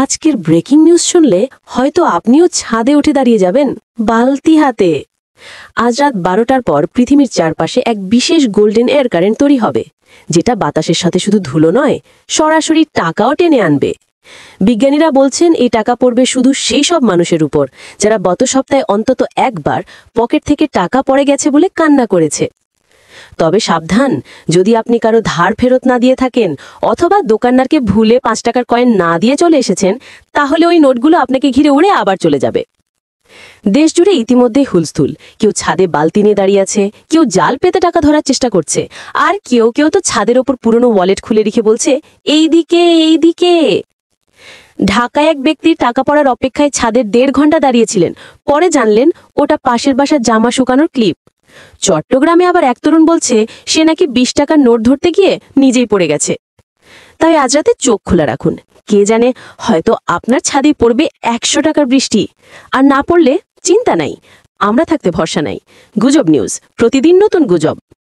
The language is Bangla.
আজকের ব্রেকিং নিউজ শুনলে হয়তো আপনিও ছাদে উঠে দাঁড়িয়ে যাবেন বালতি হাতে। আজ রাত 12টার পর পৃথিবীর চারপাশে এক বিশেষ গোল্ডেন এয়ার কারেন্ট তৈরি হবে, যেটা বাতাসের সাথে শুধু ধুলো নয়, সরাসরি টাকাও টেনে আনবে। বিজ্ঞানীরা বলছেন এই টাকা পড়বে শুধু সেই সব মানুষের উপর যারা গত সপ্তাহে অন্তত একবার পকেট থেকে টাকা পড়ে গেছে বলে কান্না করেছে। তবে সাবধান, যদি আপনি কারো ধার ফেরত না দিয়ে থাকেন অথবা দোকানদারকে ভুলে 5 টাকার কয়েন না দিয়ে চলে এসেছেন, তাহলে ওই নোটগুলো আপনাকে ঘিরে উড়ে আবার চলে যাবে। দেশ জুড়ে ইতিমধ্যেই হুলস্থুল। কেউ ছাদে বালতি নিয়ে দাঁড়িয়ে আছে, কেউ জাল পেতে টাকা ধরার চেষ্টা করছে, আর কেউ কেউ তো ছাদের ওপর পুরনো ওয়ালেট খুলে রেখে বলছে এইদিকে এইদিকে। ঢাকায় এক ব্যক্তির টাকা পড়ার অপেক্ষায় ছাদের 1.5 ঘন্টা দাঁড়িয়েছিলেন, পরে জানলেন ওটা পাশের বাসার জামা শুকানোর ক্লিপ। চট্টগ্রামে আবার এক তরুণ বলছে সে নাকি 20 টাকার নোট ধরতে গিয়ে নিজেই পড়ে গেছে। তাই আজ রাতে চোখ খোলা রাখুন, কে জানে হয়তো আপনার ছাদে পড়বে 100 টাকার বৃষ্টি। আর না পড়লে চিন্তা নাই, আমরা থাকতে ভরসা নাই। গুজব নিউজ, প্রতিদিন নতুন গুজব।